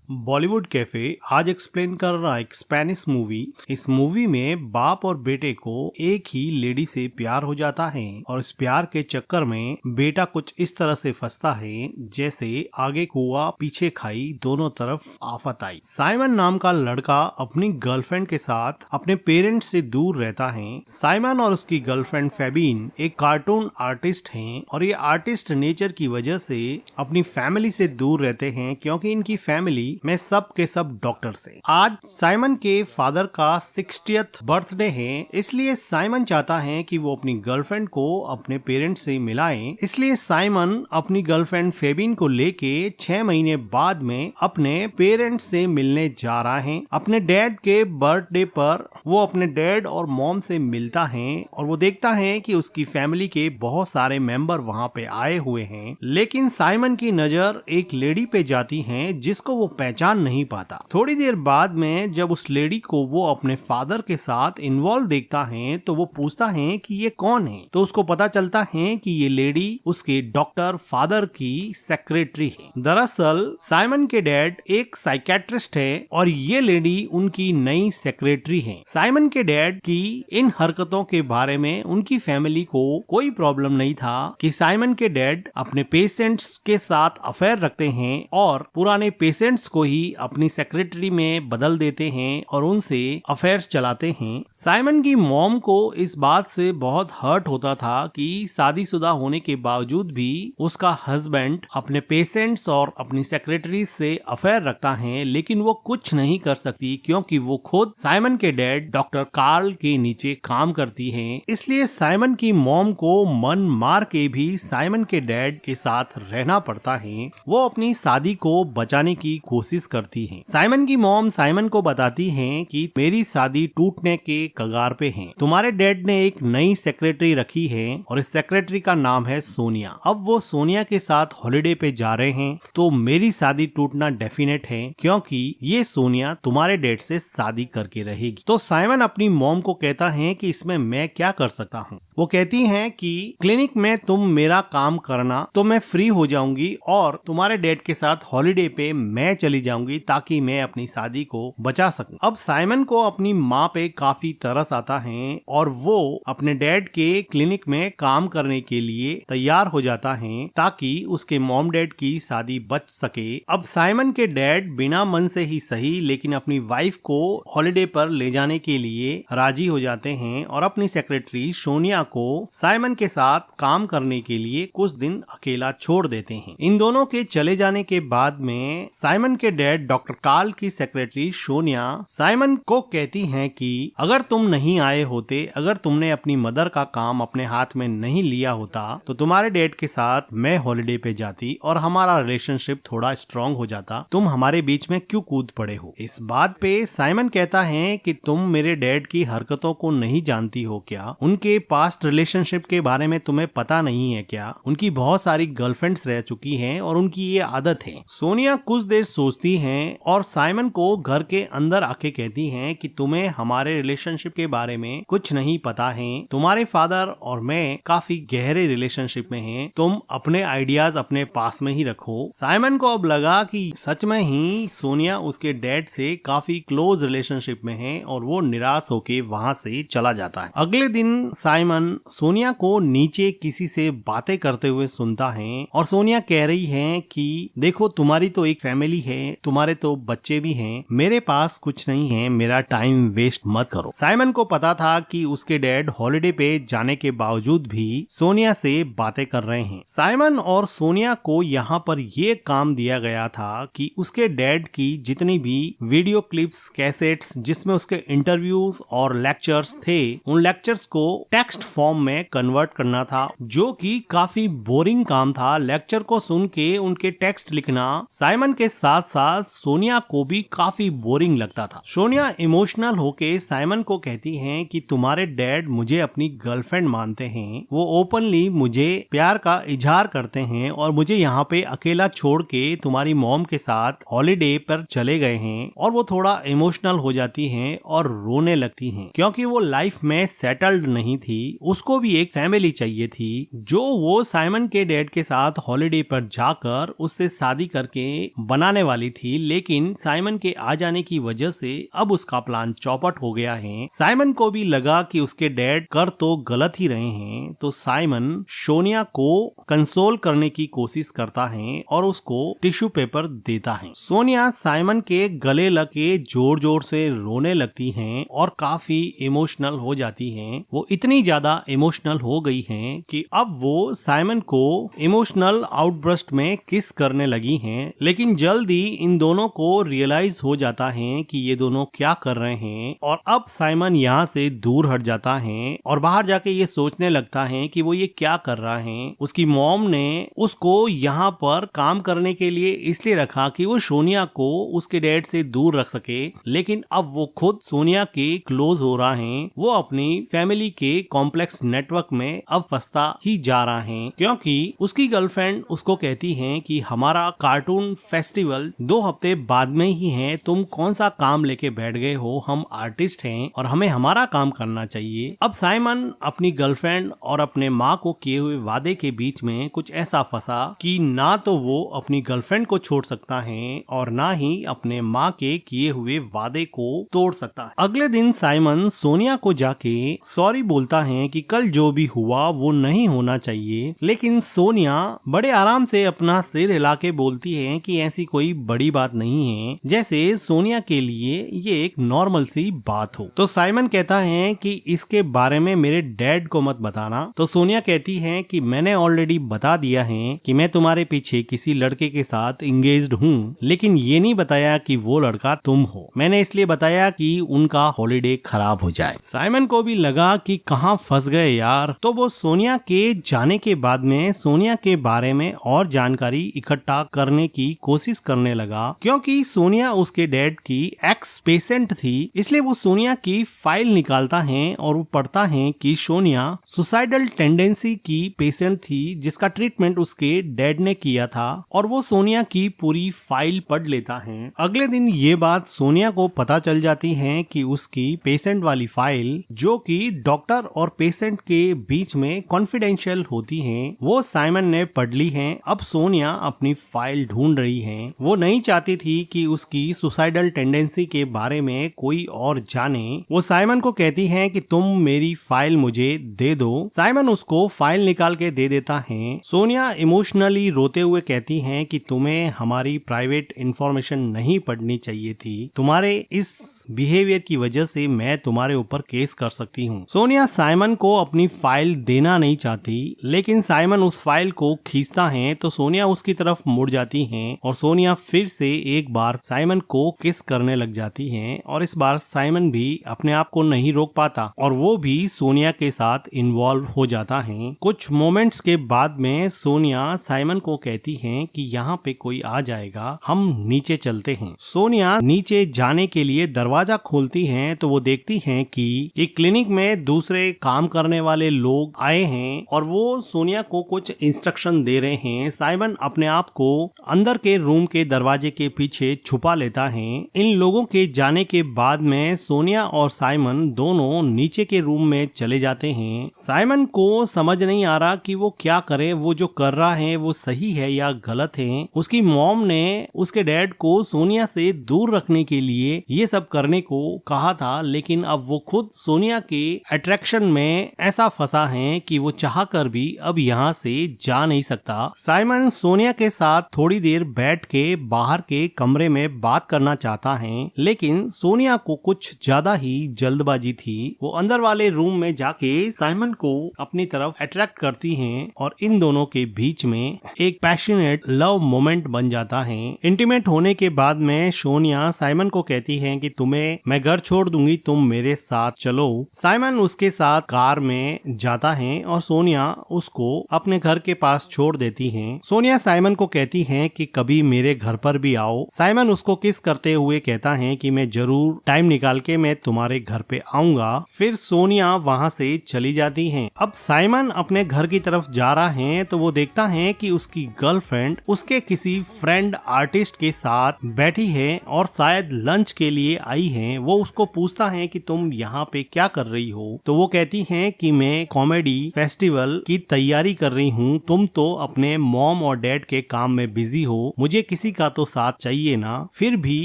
Bollywood cafe आज explain कर रहा एक स्पेनिश मूवी। इस मूवी में बाप और बेटे को एक ही लेडी से प्यार हो जाता है और इस प्यार के चक्कर में बेटा कुछ इस तरह से फंसता है जैसे आगे कुआ पीछे खाई, दोनों तरफ आफत आई। साइमन नाम का लड़का अपनी गर्लफ्रेंड के साथ अपने पेरेंट्स से दूर रहता है। साइमन और उसकी गर्लफ्रेंड फेबिन एक कार्टून आर्टिस्ट हैं और ये आर्टिस्ट नेचर की वजह से अपनी फैमिली से दूर रहते हैं क्योंकि इनकी फैमिली में सब के सब डॉक्टर्स हैं। आज साइमन के फादर का 60th बर्थडे है, इसलिए साइमन चाहता है कि वो अपनी गर्लफ्रेंड को अपने पेरेंट्स से मिलाएं। इसलिए साइमन अपनी गर्लफ्रेंड फेबिन को लेके 6 महीने बाद में अपने पेरेंट्स से मिलने जा रहा है। अपने डैड के बर्थडे पर वो अपने डैड और मॉम से मिलता है और वो देखता है कि उसकी फैमिली के बहुत सारे मेंबर वहाँ पे आए हुए हैं, लेकिन साइमन की नजर एक लेडी पे जाती है जिसको वो पहचान नहीं पाता। थोड़ी देर बाद में जब उस लेडी को वो अपने फादर के साथ इन्वॉल्व देखता है तो वो पूछता है कि ये कौन है, तो उसको पता चलता है कि ये लेडी उसके डॉक्टर फादर की सेक्रेटरी है। दरअसल साइमन के डैड एक साइकेट्रिस्ट है और ये लेडी उनकी नई सेक्रेटरी है। साइमन के डैड की इन हरकतों के बारे में उनकी फैमिली को कोई प्रॉब्लम नहीं था कि साइमन के डैड अपने पेशेंट्स के साथ अफेयर रखते हैं और पुराने पेशेंट्स को ही अपनी सेक्रेटरी में बदल देते हैं और उनसे अफेयर्स चलाते हैं। साइमन की मॉम को इस बात से बहुत हर्ट होता था कि शादीशुदा होने के बावजूद भी उसका हस्बैंड अपने पेशेंट्स और अपनी सेक्रेटरी से अफेयर रखता है, लेकिन वो कुछ नहीं कर सकती क्योंकि वो खुद साइमन के डैड डॉक्टर कार्ल के नीचे काम करती है। इसलिए साइमन की मॉम को मन मार के भी साइमन के डैड के साथ रहना पड़ता है। वो अपनी शादी को बचाने की कोशिश करती हैं। साइमन की मॉम साइमन को बताती हैं कि मेरी शादी टूटने के कगार पे है। तुम्हारे डैड ने एक नई सेक्रेटरी रखी है और इस सेक्रेटरी का नाम है सोनिया। अब वो सोनिया के साथ हॉलिडे पे जा रहे हैं तो मेरी शादी टूटना डेफिनेट है क्योंकि ये सोनिया तुम्हारे डैड से शादी करके रहेगी। तो साइमन अपनी मॉम को कहता है कि इसमें मैं क्या कर सकता हूँ। वो कहती हैं कि क्लिनिक में तुम मेरा काम करना तो मैं फ्री हो जाऊंगी और तुम्हारे डैड के साथ हॉलिडे पे मैं चली जाऊंगी ताकि मैं अपनी शादी को बचा सकूं। अब साइमन को अपनी माँ पे काफी तरस आता है और वो अपने डैड के क्लिनिक में काम करने के लिए तैयार हो जाता है ताकि उसके मॉम डैड की शादी बच सके। अब साइमन के डैड बिना मन से ही सही लेकिन अपनी वाइफ को हॉलिडे पर ले जाने के लिए राजी हो जाते हैं और अपनी सेक्रेटरी सोनिया को साइमन के साथ काम करने के लिए कुछ दिन अकेला छोड़ देते हैं। इन दोनों के चले जाने के बाद में साइमन के डैड डॉक्टर कार्ल की सेक्रेटरी सोनिया साइमन को कहती हैं कि अगर तुम नहीं आए होते, अगर तुमने अपनी मदर का काम अपने हाथ में नहीं लिया होता तो तुम्हारे डैड के साथ मैं हॉलिडे पे जाती और हमारा रिलेशनशिप थोड़ा स्ट्रॉन्ग हो जाता। तुम हमारे बीच में क्यों कूद पड़े हो। इस बात पे साइमन कहता है कि तुम मेरे डैड की हरकतों को नहीं जानती हो क्या, उनके पास्ट रिलेशनशिप के बारे में तुम्हें पता नहीं है क्या, उनकी बहुत सारी गर्लफ्रेंड्स रह चुकी हैं और उनकी ये आदत है। सोनिया कुछ देर सोचती हैं और साइमन को घर के अंदर आके कहती हैं कि तुम्हें हमारे रिलेशनशिप के बारे में कुछ नहीं पता है। तुम्हारे फादर और मैं काफी गहरे रिलेशनशिप में हैं, तुम अपने आइडियाज अपने पास में ही रखो। साइमन को अब लगा कि सच में ही सोनिया उसके डैड से काफी क्लोज रिलेशनशिप में है और वो निराश होके वहाँ से चला जाता है। अगले दिन साइमन सोनिया को नीचे किसी से बातें करते हुए सुनता है और सोनिया कह रही है कि देखो तुम्हारी तो एक फैमिली है, तुम्हारे तो बच्चे भी हैं, मेरे पास कुछ नहीं है, मेरा टाइम वेस्ट मत करो। साइमन को पता था कि उसके डैड हॉलिडे पे जाने के बावजूद भी सोनिया से बातें कर रहे हैं। साइमन और सोनिया को यहाँ पर ये काम दिया गया था कि उसके डैड की जितनी भी वीडियो क्लिप्स, कैसेट्स जिसमें उसके इंटरव्यूज और लेक्चर्स थे, उन लेक्चर्स को टेक्स्ट फॉर्म में कन्वर्ट करना था, जो कि काफी बोरिंग काम था। लेक्चर को सुन के उनके टेक्स्ट लिखना साइमन के साथ साथ सोनिया को भी काफी बोरिंग लगता था। सोनिया इमोशनल होके साइमन को कहती हैं कि तुम्हारे डैड मुझे अपनी गर्लफ्रेंड मानते हैं, वो ओपनली मुझे प्यार का इजहार करते हैं और मुझे यहाँ पे अकेला छोड़ के तुम्हारी मॉम के साथ हॉलिडे पर चले गए हैं। और वो थोड़ा इमोशनल हो जाती हैं और रोने लगती हैं क्योंकि वो लाइफ में सेटल्ड नहीं थी, उसको भी एक फैमिली चाहिए थी जो वो साइमन के डैड के साथ हॉलिडे पर जाकर उससे शादी करके बनाने वाली थी, लेकिन साइमन के आ जाने की वजह से अब उसका प्लान चौपट हो गया है। साइमन को भी लगा कि उसके डैड कर तो गलत ही रहे हैं, तो साइमन सोनिया को कंसोल करने की कोशिश करता है और उसको टिश्यू पेपर देता है। सोनिया साइमन के गले लग के जोर जोर से रोने लगती हैं और काफी इमोशनल हो जाती हैं। वो इतनी ज्यादा इमोशनल हो गई हैं कि अब वो साइमन को इमोशनल आउटबर्स्ट में किस करने लगी हैं, लेकिन जल्दी इन दोनों को रियलाइज हो जाता है कि ये दोनों क्या कर रहे हैं और अब साइमन यहाँ से दूर हट जाता है और बाहर जाके ये सोचने लगता है कि वो ये क्या कर रहा है। उसकी मॉम ने उसको यहाँ पर काम करने के लिए इसलिए रखा कि वो सोनिया को उसके डैड से दूर रख सके, लेकिन अब वो खुद सोनिया के क्लोज हो रहा है। वो अपनी फैमिली के कॉम्प्लेक्स नेटवर्क में अब फंसता ही जा रहा है, क्योंकि उसकी गर्लफ्रेंड उसको कहती है कि हमारा कार्टून फेस्टिवल 2 हफ्ते बाद में ही है, तुम कौन सा काम लेके बैठ गए हो, हम आर्टिस्ट हैं और हमें हमारा काम करना चाहिए। अब साइमन अपनी गर्लफ्रेंड और अपने माँ को किए हुए वादे के बीच में कुछ ऐसा फंसा कि ना तो वो अपनी गर्लफ्रेंड को छोड़ सकता है और ना ही अपने माँ के किए हुए वादे को तोड़ सकता है। अगले दिन साइमन सोनिया को जाके सॉरी बोलता है कि कल जो भी हुआ वो नहीं होना चाहिए, लेकिन सोनिया बड़े आराम से अपना सिर हिला के बोलती है कि ऐसी कोई बड़ी बात नहीं है, जैसे सोनिया के लिए ये एक नॉर्मल सी बात हो। तो साइमन कहता है कि इसके बारे में मेरे डैड को मत बताना। तो सोनिया कहती है कि मैंने ऑलरेडी बता दिया है कि मैं तुम्हारे पीछे किसी लड़के के साथ इंगेज्ड हूँ, लेकिन ये नहीं बताया कि वो लड़का तुम हो। मैंने इसलिए बताया कि उनका हॉलिडे खराब हो जाए। साइमन को भी लगा कि कहाँ फंस गए यार, तो वो सोनिया के जाने के बाद में सोनिया के बारे में और जानकारी इकट्ठा करने की कोशिश करने लगा, क्योंकि सोनिया उसके डैड की एक्स पेशेंट थी। इसलिए वो सोनिया की फाइल निकालता है और वो पढ़ता है कि सोनिया सुसाइडल टेंडेंसी की पेशेंट थी, जिसका ट्रीटमेंट उसके डैड ने किया था, और वो सोनिया की पूरी फाइल पढ़ लेता है। अगले दिन ये बात सोनिया को पता चल जाती है कि उसकी पेशेंट वाली फाइल, जो कि डॉक्टर और पेशेंट के बीच में कॉन्फिडेंशियल होती है, वो साइमन ने पढ़ ली है। अब सोनिया अपनी फाइल ढूंढ रही है। वो नहीं चाहती थी कि उसकी सुसाइडल टेंडेंसी के बारे में कोई और जाने। वो साइमन को कहती है कि तुम मेरी फाइल मुझे दे दो। साइमन उसको फाइल निकाल के दे देता है। सोनिया इमोशनली रोते हुए कहती है कि तुम्हें हमारी प्राइवेट इंफॉर्मेशन नहीं पढ़नी चाहिए थी, तुम्हारे इस बिहेवियर की वजह से मैं तुम्हारे ऊपर केस कर सकती हूँ। सोनिया साइमन को अपनी फाइल देना नहीं चाहती, लेकिन साइमन उस फाइल को खींचता है तो सोनिया उसकी तरफ मुड़ जाती हैं और सोनिया फिर से एक बार साइमन को किस करने लग जाती हैं, और इस बार साइमन भी अपने आप को नहीं रोक पाता और वो भी सोनिया के साथ इन्वॉल्व हो जाता है। कुछ मोमेंट्स के बाद में सोनिया साइमन को कहती है कि यहाँ पे कोई आ जाएगा, हम नीचे चलते हैं। सोनिया नीचे जाने के लिए दरवाजा खोलती है तो वो देखती है कि एक क्लिनिक में दूसरे काम करने वाले लोग आए हैं और वो सोनिया को कुछ इंस्ट्रक्शन दे रहे हैं। साइमन अपने आप को अंदर के रूम के दरवाजे के पीछे छुपा लेता है। इन लोगों के जाने के बाद में सोनिया और साइमन दोनों नीचे के रूम में चले जाते हैं। साइमन को समझ नहीं आ रहा कि वो क्या करे, वो जो कर रहा है वो सही है या गलत है। उसकी मॉम ने उसके डैड को सोनिया से दूर रखने के लिए ये सब करने को कहा था, लेकिन अब वो खुद सोनिया के अट्रैक्शन में ऐसा फंसा है कि वो चाहकर भी अब यहाँ से जा नहीं सकता। साइमन सोनिया के साथ थोड़ी देर बैठ के बाहर के कमरे में बात करना चाहता है, लेकिन सोनिया को कुछ ज्यादा ही जल्दबाजी थी। वो अंदर वाले रूम में जाके साइमन को अपनी तरफ अट्रैक्ट करती हैं और इन दोनों के बीच में एक पैशनेट लव मोमेंट बन जाता है। इंटीमेट होने के बाद में सोनिया साइमन को कहती है कि तुम्हें मैं घर छोड़ दूंगी, तुम मेरे साथ चलो। साइमन उसके साथ कार में जाता है और सोनिया उसको अपने घर के पास छोड़ देती है। सोनिया साइमन को कहती है कि कभी मेरे घर पर भी आओ। साइमन उसको किस करते हुए कहता है कि मैं जरूर टाइम निकाल के मैं तुम्हारे घर पे आऊंगा। फिर सोनिया वहाँ से चली जाती है। अब साइमन अपने घर की तरफ जा रहा है तो वो देखता है कि उसकी गर्लफ्रेंड उसके किसी फ्रेंड आर्टिस्ट के साथ बैठी है और शायद लंच के लिए आई है। वो उसको पूछता है कि तुम यहाँ पे क्या कर रही हो, तो वो कहती है कि मैं कॉमेडी फेस्टिवल की तैयारी कर रही हूँ, तुम तो अपने मॉम और डैड के काम में बिजी हो, मुझे किसी का तो साथ चाहिए ना। फिर भी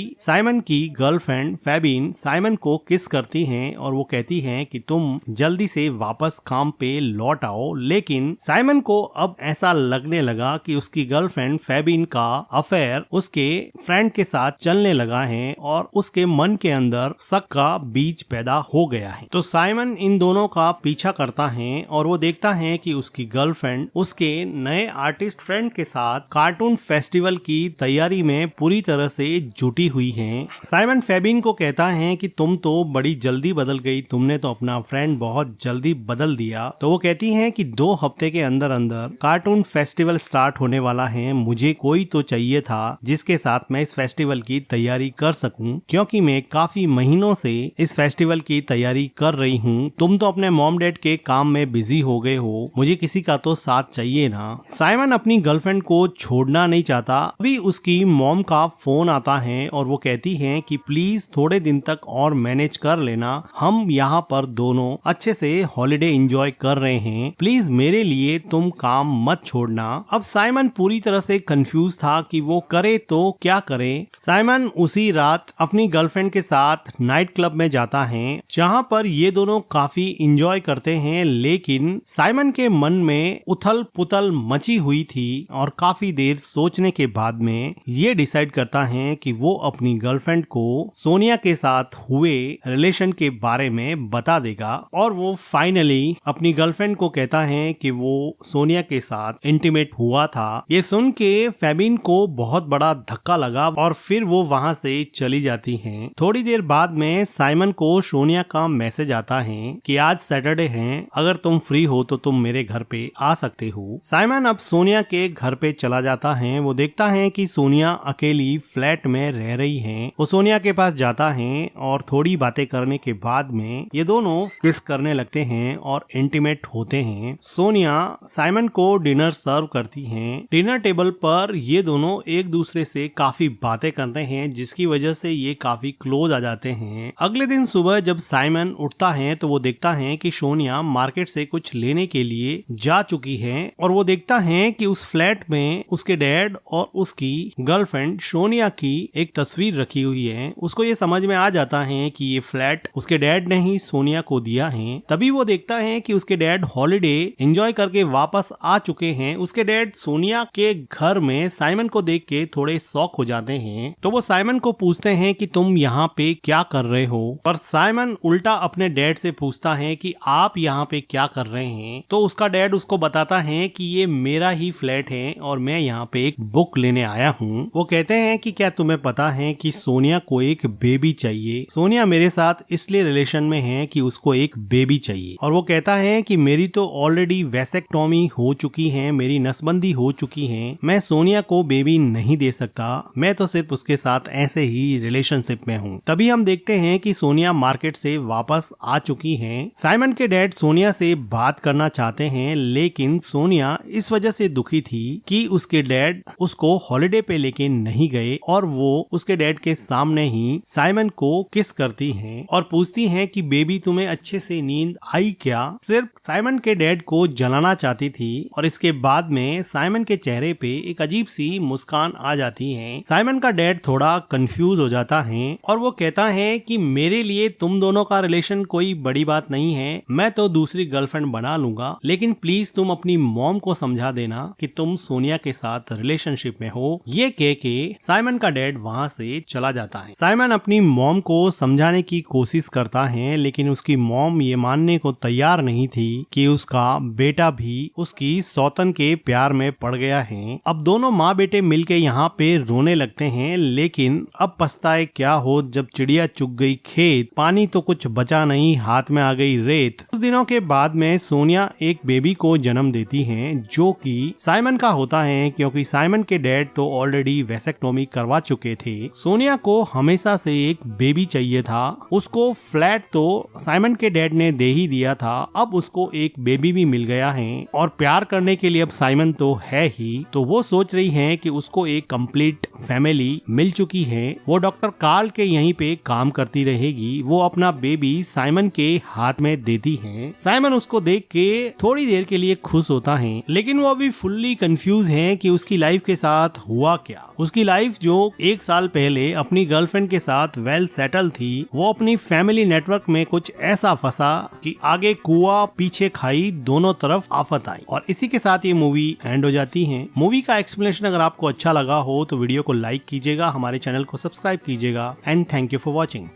साइमन की गर्लफ्रेंड फेबिन साइमन को किस करती हैं और वो कहती हैं कि तुम जल्दी से वापस काम पे लौट आओ। लेकिन साइमन को अब ऐसा लगने लगा कि उसकी गर्लफ्रेंड फेबिन का अफेयर उसके फ्रेंड के साथ चलने लगा है और उसके मन के अंदर शक का बीज पैदा हो गया है। तो साइमन इन दोनों का पीछा करता है और वो देखता है कि उसकी गर्लफ्रेंड उसके नए आर्टिस्ट फ्रेंड के साथ कार्टून फेस्टिवल की तैयारी में पूरी तरह से जुटी हुई है। साइमन फेबिन को कहता है कि तुम तो बड़ी जल्दी बदल गई, तुमने तो अपना फ्रेंड बहुत जल्दी बदल दिया। तो वो कहती है कि 2 हफ्ते के अंदर अंदर कार्टून फेस्टिवल स्टार्ट होने वाला है, मुझे कोई तो चाहिए था जिसके साथ मैं इस फेस्टिवल की तैयारी कर सकूं, क्योंकि मैं काफी महीनों से इस फेस्टिवल की तैयारी कर रही हूं। तुम तो अपने मॉम डैड के काम में बिजी हो गए हो, मुझे किसी का तो साथ चाहिए ना। साइमन अपनी गर्लफ्रेंड को छोड़ना नहीं चाहता। अभी उसकी मॉम का फोन आता है और वो कहती है कि प्लीज थोड़े दिन तक और मैनेज कर लेना, हम यहाँ पर दोनों अच्छे से हॉलिडे एंजॉय कर रहे हैं, प्लीज मेरे लिए तुम काम मत छोड़ना। अब साइमन पूरी तरह से कंफ्यूज था कि वो करे तो क्या करे। साइमन उसी रात अपनी गर्लफ्रेंड के साथ नाइट क्लब में जाता है, जहाँ पर ये दोनों काफी एंजॉय करते हैं। लेकिन साइमन के मन में उथल पुथल मची हुई थी और काफी देर सोचने के बाद में ये डिसाइड करता है कि वो अपनी गर्लफ्रेंड को सोनिया के साथ हुए रिलेशन के बारे में बता देगा। और वो फाइनली अपनी गर्लफ्रेंड को कहता है कि वो सोनिया के साथ इंटीमेट हुआ था। ये सुन के फेबिन को बहुत बड़ा धक्का लगा और फिर वो वहाँ से चली जाती हैं। थोड़ी देर बाद में साइमन को सोनिया का मैसेज आता है कि आज सैटरडे है, अगर तुम फ्री हो तो तुम मेरे घर पे आ सकते हो। साइमन अब सोनिया के घर पे चला जाता है। वो देखता है कि सोनिया अकेली फ्लैट में रह रही है। वो सोनिया के पास जाता है और थोड़ी बातें करने के बाद में ये दोनों किस करने लगते हैं और इंटीमेट होते हैं। सोनिया साइमन को डिनर सर्व करती है। डिनर टेबल पर ये दोनों एक दूसरे से काफी बातें करते हैं, जिसकी वजह से ये काफी क्लोज आ जाते हैं। अगले दिन सुबह जब साइमन उठता है तो वो देखता है कि सोनिया मार्केट से कुछ लेने के लिए जा चुकी है और वो देखता है कि उस फ्लैट में उसके डैड और उसकी गर्लफ्रेंड सोनिया की एक तस्वीर रखी हुई है। उसको ये समझ में आ जाता है कि ये फ्लैट उसके डैड ने ही सोनिया को दिया है। तभी वो देखता है कि उसके डैड हॉलिडे एंजॉय करके वापस आ चुके हैं। उसके डैड सोनिया के घर में साइमन को देख के थोड़े शॉक हो जाते हैं। तो वो साइमन को पूछते हैं कि तुम यहाँ पे क्या कर रहे हो, पर साइमन उल्टा अपने डैड से पूछता है कि आप यहाँ पे क्या कर रहे हैं। तो उसका डैड उसको बताता है कि ये मेरा ही फ्लैट है और मैं यहाँ पे एक बुक लेने आया हूँ। वो कहते हैं कि क्या तुम्हें पता है कि सोनिया को एक बेबी चाहिए। सोनिया मेरे साथ इसलिए रिलेशन में है कि उसको एक बेबी चाहिए। और वो कहता है कि मेरी तो ऑलरेडी वैसेक्टोमी हो चुकी है, मेरी नसबंदी हो चुकी है, मैं सोनिया को बेबी नहीं दे सकता, मैं तो सिर्फ उसके साथ ऐसे ही रिलेशनशिप में हूँ। तभी हम देखते हैं कि सोनिया मार्केट से वापस आ चुकी है। साइमन के डैड सोनिया से बात करना चाहते हैं, लेकिन सोनिया इस वजह से दुखी थी कि उसके डैड उसको हॉलिडे पे लेके नहीं गए और वो उसके डैड के सामने ही साइमन को किस करती हैं और पूछती हैं कि बेबी तुम्हें अच्छे से नींद आई क्या। सिर्फ साइमन के डैड को जलाना चाहती थी और इसके बाद में साइमन के चेहरे पे एक अजीब सी मुस्कान आ जाती है। साइमन का डैड थोड़ा कंफ्यूज हो जाता है और वो कहता है कि मेरे लिए तुम दोनों का रिलेशन कोई बड़ी बात नहीं है, मैं तो दूसरी गर्लफ्रेंड बना लूंगा, लेकिन प्लीज तुम अपनी मॉम को समझा देना कि तुम सोनिया के साथ रिलेशनशिप में हो। ये कह के साइमन का डैड वहाँ से चला जाता है। साइमन अपनी मॉम को समझाने की कोशिश करता है, लेकिन उसकी मॉम ये मानने को तैयार नहीं थी कि उसका बेटा भी उसकी सौतन के प्यार में पड़ गया है। अब दोनों माँ बेटे मिलके यहाँ पे रोने लगते हैं, लेकिन अब पछताए क्या हो जब चिड़िया चुग गई खेत, पानी तो कुछ बचा नहीं, हाथ में आ गई रेत। कुछ दिनों के बाद में सोनिया एक बेबी को जन्म देती हैं, जो कि साइमन का होता है, क्योंकि साइमन के डैड तो ऑलरेडी वैसेक्टोमी करवा चुके थे। सोनिया को हमेशा से एक बेबी चाहिए था। उसको फ्लैट तो साइमन के डैड ने दे ही दिया था, अब उसको एक बेबी भी मिल गया है और प्यार करने के लिए अब साइमन तो है ही। तो वो सोच रही है कि उसको एक कंप्लीट फैमिली मिल चुकी है। वो डॉक्टर कार्ल के यहीं पे काम करती रहेगी। वो अपना बेबी साइमन के हाथ में देती है। साइमन उसको देख के थोड़ी देर के लिए खुश होता है, लेकिन वो अभी फुल्ली कंफ्यूज है कि उसकी लाइफ के साथ हुआ किया। उसकी लाइफ जो 1 साल पहले अपनी गर्लफ्रेंड के साथ वेल सेटल थी, वो अपनी फैमिली नेटवर्क में कुछ ऐसा फंसा कि आगे कुआं पीछे खाई, दोनों तरफ आफत आई। और इसी के साथ ये मूवी एंड हो जाती है। मूवी का एक्सप्लेनेशन अगर आपको अच्छा लगा हो तो वीडियो को लाइक कीजिएगा, हमारे चैनल को सब्सक्राइब कीजिएगा and thank you for watching.